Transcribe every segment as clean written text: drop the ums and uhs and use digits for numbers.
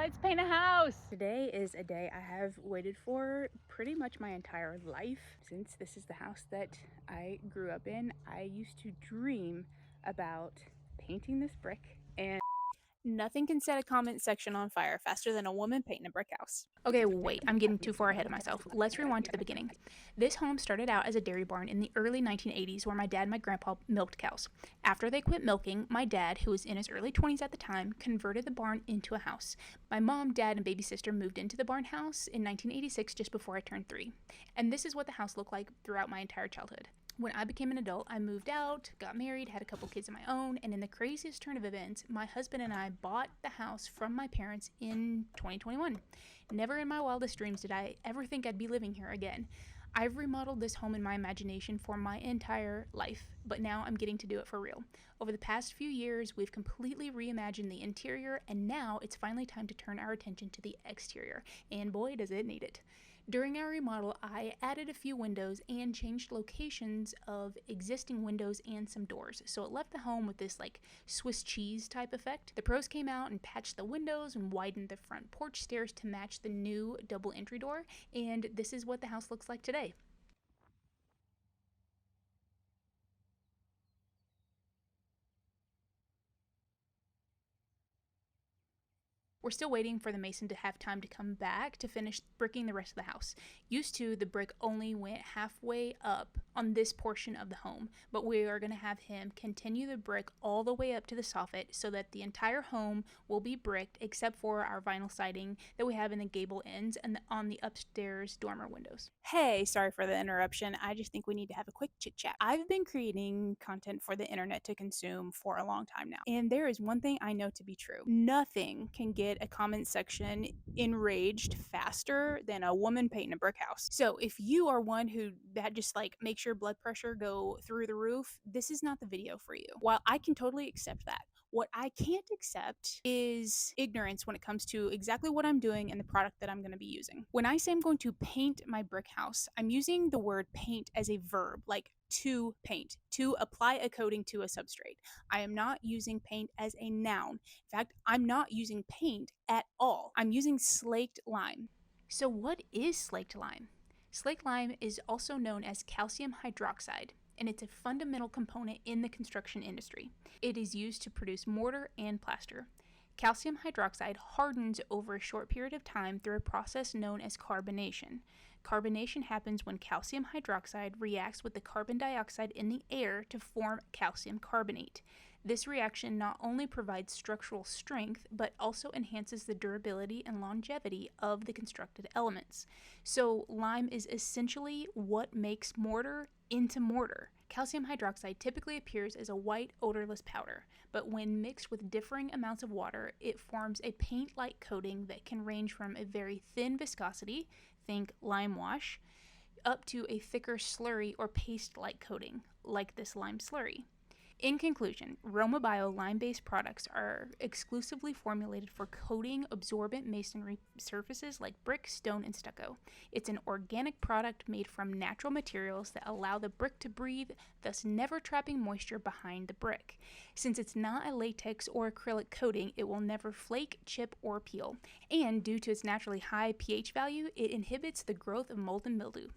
let's paint a house. Today is a day I have waited for pretty much my entire life. Since this is the house that I grew up in, I used to dream about painting this brick, and nothing can set a comment section on fire faster than a woman painting a brick house. Okay, wait, I'm getting too far ahead of myself. Let's rewind to the beginning. This home started out as a dairy barn in the early 1980s where my dad and my grandpa milked cows. After they quit milking, my dad, who was in his early 20s at the time, converted the barn into a house. My mom, dad, and baby sister moved into the barn house in 1986 just before I turned 3. And this is what the house looked like throughout my entire childhood. When I became an adult, I moved out, got married, had a couple kids of my own, and in the craziest turn of events, my husband and I bought the house from my parents in 2021. Never in my wildest dreams did I ever think I'd be living here again. I've remodeled this home in my imagination for my entire life, but now I'm getting to do it for real. Over the past few years, we've completely reimagined the interior, and now it's finally time to turn our attention to the exterior, and boy does it need it. During our remodel, I added a few windows and changed locations of existing windows and some doors, so it left the home with this like Swiss cheese type effect. The pros came out and patched the windows and widened the front porch stairs to match the new double entry door, and this is what the house looks like today. We're still waiting for the mason to have time to come back to finish bricking the rest of the house. Used to, the brick only went halfway up on this portion of the home, but we are going to have him continue the brick all the way up to the soffit so that the entire home will be bricked except for our vinyl siding that we have in the gable ends and on the upstairs dormer windows. Hey, sorry for the interruption. I just think we need to have a quick chit chat. I've been creating content for the internet to consume for a long time now, and there is one thing I know to be true. Nothing can get a comment section enraged faster than a woman painting a brick house. So if you are one who that just like makes your blood pressure go through the roof, this is not the video for you. While I can totally accept that, what I can't accept is ignorance when it comes to exactly what I'm doing and the product that I'm going to be using. When I say I'm going to paint my brick house, I'm using the word paint as a verb, like to paint, to apply a coating to a substrate. I am not using paint as a noun. In fact, I'm not using paint at all. I'm using slaked lime. So what is slaked lime? Slaked lime is also known as calcium hydroxide, and it's a fundamental component in the construction industry. It is used to produce mortar and plaster. Calcium hydroxide hardens over a short period of time through a process known as carbonation. Carbonation happens when calcium hydroxide reacts with the carbon dioxide in the air to form calcium carbonate. This reaction not only provides structural strength, but also enhances the durability and longevity of the constructed elements. So lime is essentially what makes mortar into mortar. Calcium hydroxide typically appears as a white, odorless powder, but when mixed with differing amounts of water, it forms a paint-like coating that can range from a very thin viscosity, think lime wash, up to a thicker slurry or paste-like coating, like this lime slurry. In conclusion, Romabio lime-based products are exclusively formulated for coating absorbent masonry surfaces like brick, stone, and stucco. It's an organic product made from natural materials that allow the brick to breathe, thus never trapping moisture behind the brick. Since it's not a latex or acrylic coating, it will never flake, chip, or peel. And due to its naturally high pH value, it inhibits the growth of mold and mildew.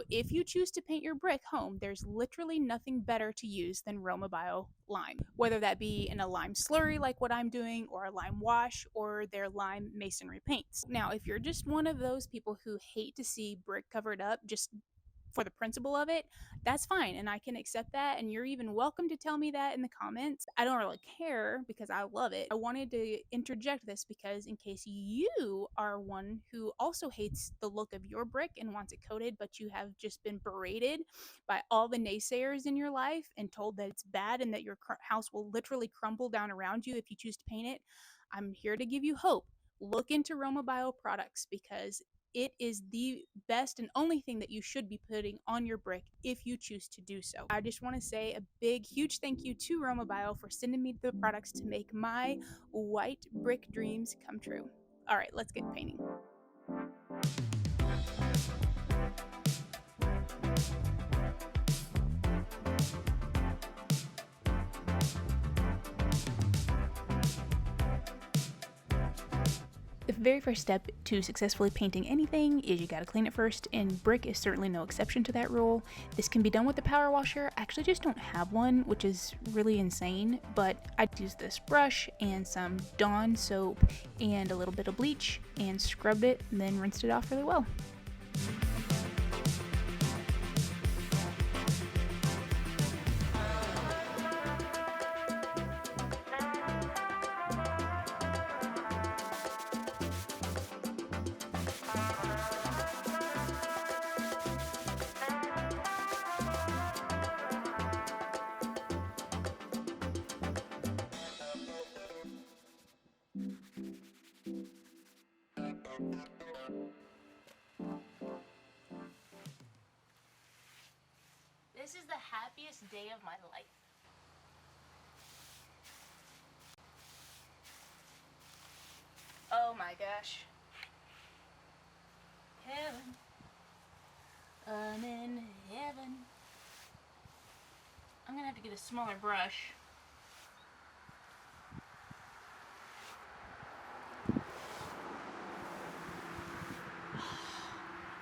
If you choose to paint your brick home, there's literally nothing better to use than Romabio lime, whether that be in a lime slurry like what I'm doing, or a lime wash, or their lime masonry paints. Now, if you're just one of those people who hate to see brick covered up just for the principle of it, that's fine, and I can accept that, and you're even welcome to tell me that in the comments. I don't really care because I love it. I wanted to interject this because in case you are one who also hates the look of your brick and wants it coated, but you have just been berated by all the naysayers in your life and told that it's bad and that your house will literally crumble down around you if you choose to paint it, I'm here to give you hope. Look into Romabio products because it is the best and only thing that you should be putting on your brick if you choose to do so. I just want to say a big, huge thank you to Romabio for sending me the products to make my white brick dreams come true. All right, let's get painting. The very first step to successfully painting anything is you gotta clean it first, and brick is certainly no exception to that rule. This can be done with the power washer. I actually just don't have one, which is really insane, but I used this brush and some Dawn soap and a little bit of bleach and scrubbed it and then rinsed it off really well. This is the happiest day of my life. Oh my gosh. Heaven. I'm in heaven. I'm gonna have to get a smaller brush.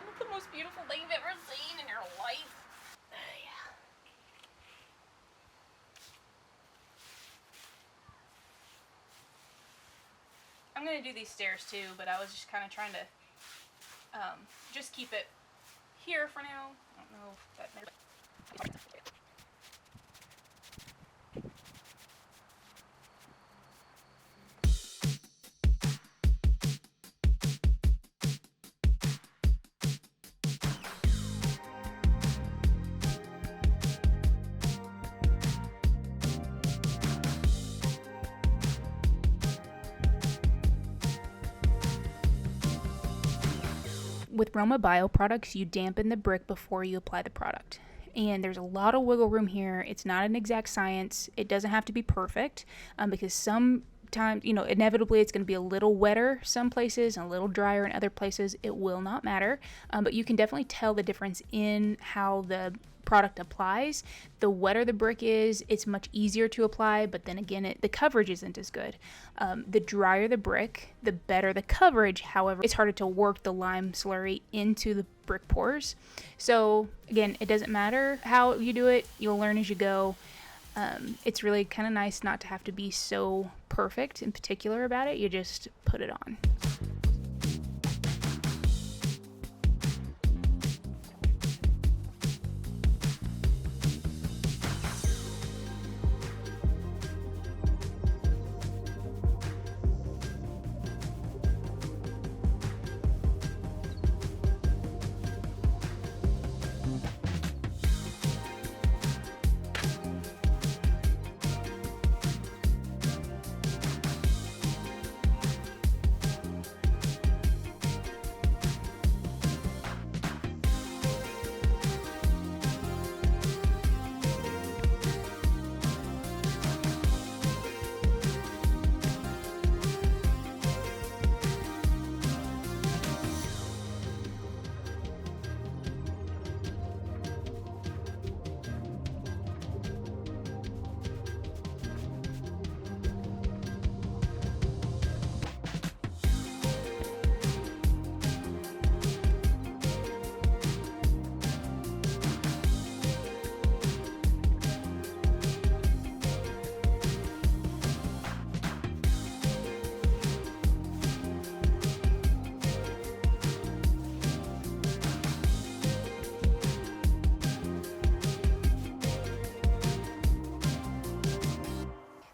It's the most beautiful thing you've ever seen in your life. Yeah. I'm gonna do these stairs too, but I was just kind of trying to just keep it here for now. I don't know if that matters. With Romabio products, you dampen the brick before you apply the product. And there's a lot of wiggle room here. It's not an exact science. It doesn't have to be perfect because sometimes, inevitably it's going to be a little wetter some places and a little drier in other places. It will not matter. But you can definitely tell the difference in how the product applies. The wetter the brick is, it's much easier to apply, but then again, the coverage isn't as good. The drier the brick, the better the coverage. However, it's harder to work the lime slurry into the brick pores. So again, it doesn't matter how you do it. You'll learn as you go. It's really kind of nice not to have to be so perfect and particular about it. You just put it on.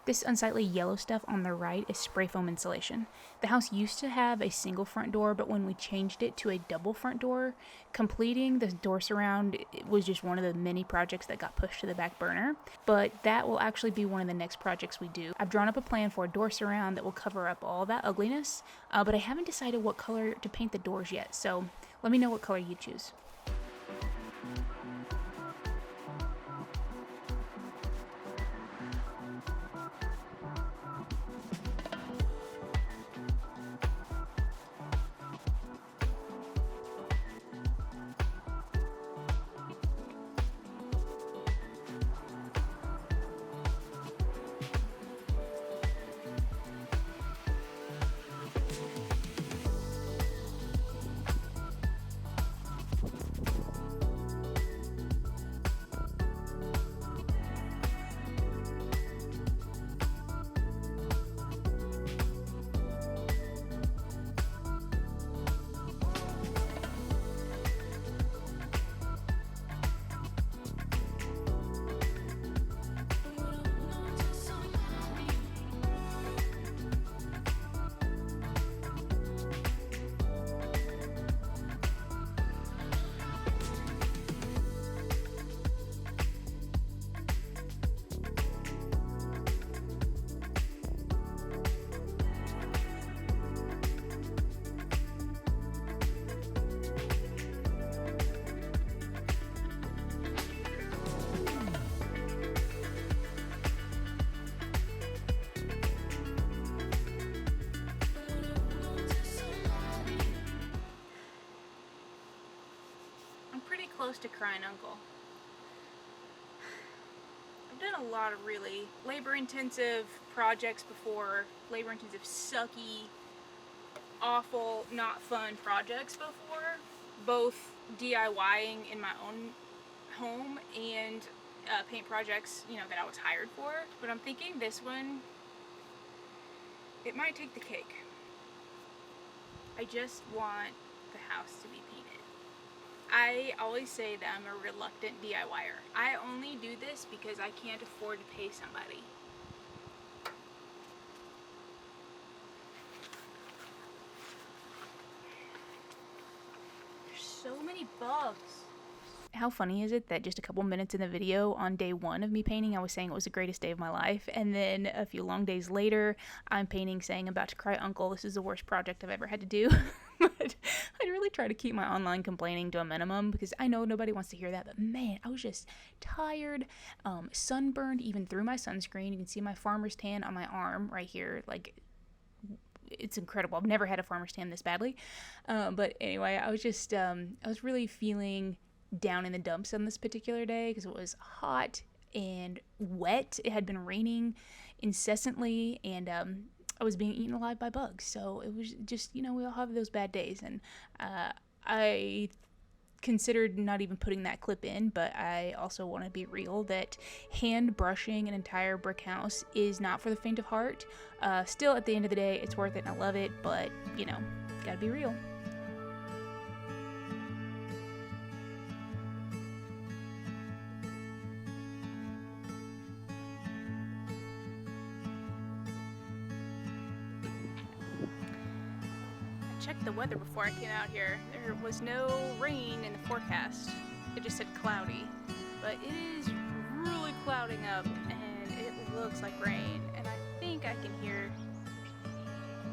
This unsightly yellow stuff on the right is spray foam insulation. The house used to have a single front door, but when we changed it to a double front door, completing the door surround was just one of the many projects that got pushed to the back burner. But that will actually be one of the next projects we do. I've drawn up a plan for a door surround that will cover up all that ugliness, but I haven't decided what color to paint the doors yet, so let me know what color you choose. close to crying uncle. I've done a lot of really labor-intensive projects before, labor-intensive, sucky, awful, not fun projects before, both DIYing in my own home and paint projects, you know, that I was hired for. But I'm thinking this one, it might take the cake. I just want the house to be painted. I always say that I'm a reluctant DIYer. I only do this because I can't afford to pay somebody. There's so many bugs. How funny is it that just a couple minutes in the video on day one of me painting, I was saying it was the greatest day of my life, and then a few long days later, I'm painting saying, about to cry uncle, this is the worst project I've ever had to do. But I really try to keep my online complaining to a minimum, because I know nobody wants to hear that, but man, I was just tired, sunburned even through my sunscreen. You can see my farmer's tan on my arm right here, like, it's incredible. I've never had a farmer's tan this badly. But anyway, I was just, I was really feeling down in the dumps on this particular day because it was hot and wet. It had been raining incessantly, and I was being eaten alive by bugs. So it was just, you know, we all have those bad days, and I considered not even putting that clip in, but I also want to be real that hand brushing an entire brick house is not for the faint of heart. Still, at the end of the day, it's worth it and I love it, but, you know, gotta be real. Checked the weather before I came out here. There was no rain in the forecast. It just said cloudy. But it is really clouding up and it looks like rain. And I think I can hear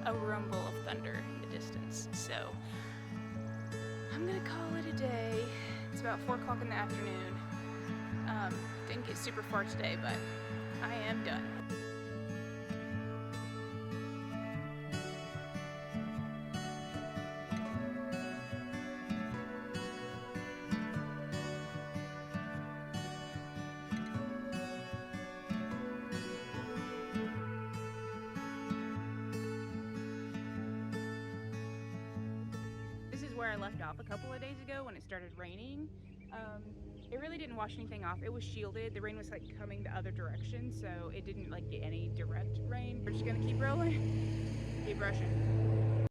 a rumble of thunder in the distance. So I'm gonna call it a day. It's about 4 o'clock in the afternoon. Didn't get super far today, but I am done. Where I left off a couple of days ago when it started raining. It really didn't wash anything off. It was shielded. The rain was like coming the other direction, so it didn't like get any direct rain. We're just gonna keep rolling, keep brushing.